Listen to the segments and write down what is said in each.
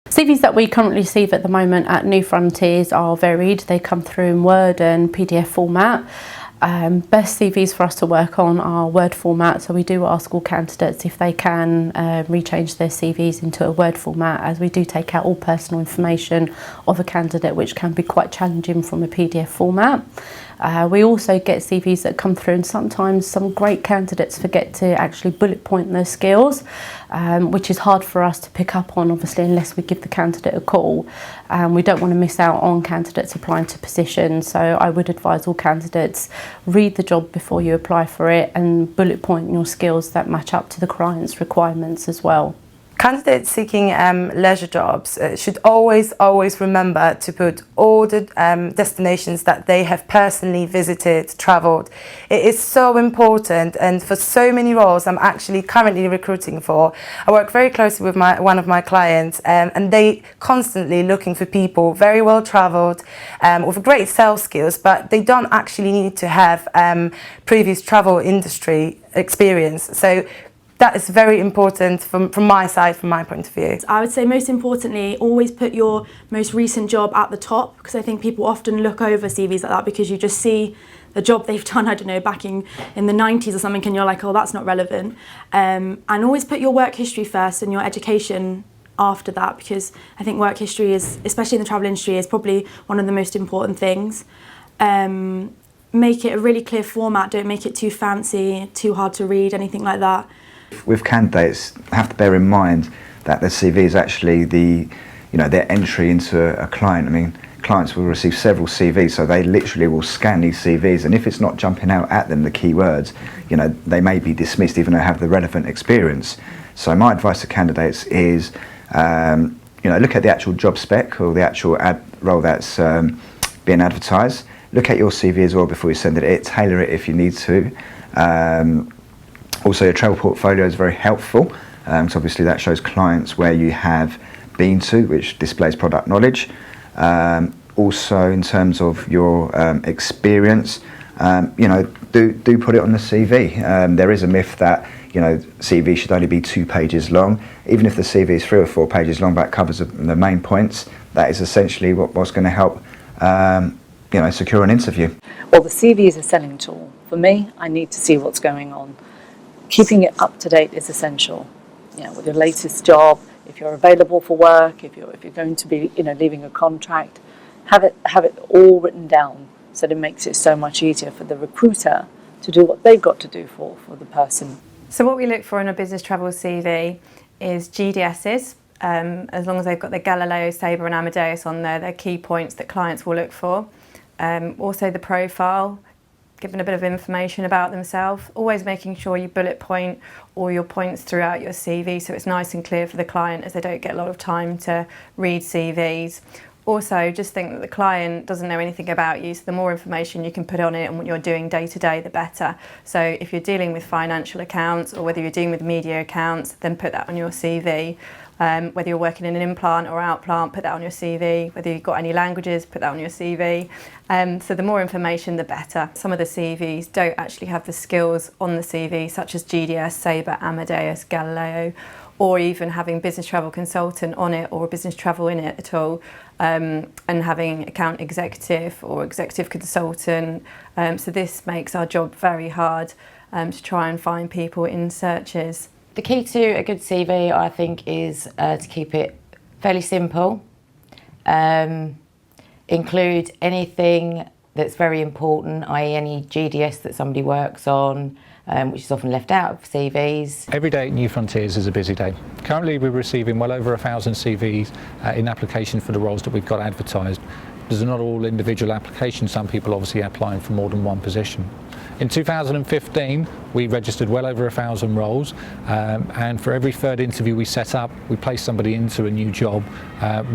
CVs that we currently receive at the moment at New Frontiers are varied. They come through in Word and PDF format. Best CVs for us to work on are Word format, so we do ask all candidates if they can rechange their CVs into a Word format, as we do take out all personal information of a candidate, which can be quite challenging from a PDF format. We also get CVs that come through, and sometimes some great candidates forget to actually bullet point their skills, which is hard for us to pick up on, obviously, unless we give the candidate a call. We don't want to miss out on candidates applying to positions, so I would advise all candidates read the job before you apply for it and bullet point your skills that match up to the client's requirements as well. Candidates seeking leisure jobs should always remember to put all the destinations that they have personally visited, travelled. It is so important, and for so many roles I'm actually currently recruiting for, I work very closely with one of my clients, and they constantly looking for people very well travelled, with great sales skills, but they don't actually need to have previous travel industry experience. So that is very important from my side, from my point of view. I would say most importantly, always put your most recent job at the top, because I think people often look over CVs like that because you just see the job they've done, I don't know, back in the 90s or something, and you're like, oh, that's not relevant. And always put your work history first and your education after that, because I think work history is, especially in the travel industry, is probably one of the most important things. Make it a really clear format, don't make it too fancy, too hard to read, anything like that. With candidates, have to bear in mind that their CV is actually their entry into a client. I mean, clients will receive several CVs, so they literally will scan these CVs, and if it's not jumping out at them, the keywords, they may be dismissed even though they have the relevant experience. So my advice to candidates is, look at the actual job spec or the actual role that's being advertised. Look at your CV as well before you send it. Tailor it if you need to. Also, your travel portfolio is very helpful, so obviously that shows clients where you have been to, which displays product knowledge. Also, in terms of your experience, do put it on the CV. There is a myth that CV should only be 2 pages long. Even if the CV is 3 or 4 pages long, but covers the main points, that is essentially what's going to help secure an interview. Well, the CV is a selling tool. For me, I need to see what's going on. Keeping it up to date is essential. With your latest job, if you're available for work, if you're going to be leaving a contract, have it all written down, so that it makes it so much easier for the recruiter to do what they've got to do for the person. So what we look for in a business travel CV is GDSs. As long as they've got the Galileo, Sabre and Amadeus on there, they're key points that clients will look for. Also the profile, giving a bit of information about themselves, always making sure you bullet point all your points throughout your CV so it's nice and clear for the client, as they don't get a lot of time to read CVs. Also, just think that the client doesn't know anything about you, so the more information you can put on it and what you're doing day to day, the better. So if you're dealing with financial accounts or whether you're dealing with media accounts, then put that on your CV. Whether you're working in an in-plant or out-plant, put that on your CV. Whether you've got any languages, put that on your CV. So the more information, the better. Some of the CVs don't actually have the skills on the CV, such as GDS, Sabre, Amadeus, Galileo, or even having business travel consultant on it or business travel in it at all, and having account executive or executive consultant. So this makes our job very hard to try and find people in searches. The key to a good CV, I think, is to keep it fairly simple. Include anything that's very important, i.e. any GDS that somebody works on, which is often left out of CVs. Every day at New Frontiers is a busy day. Currently we're receiving well over 1,000 CVs in application for the roles that we've got advertised. These are not all individual applications, some people obviously applying for more than one position. In 2015 we registered well over 1,000 roles, and for every third interview we set up, we place somebody into a new job.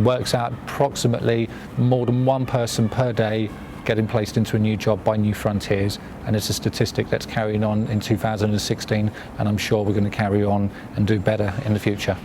Works out approximately more than one person per day getting placed into a new job by New Frontiers, and it's a statistic that's carrying on in 2016, and I'm sure we're going to carry on and do better in the future.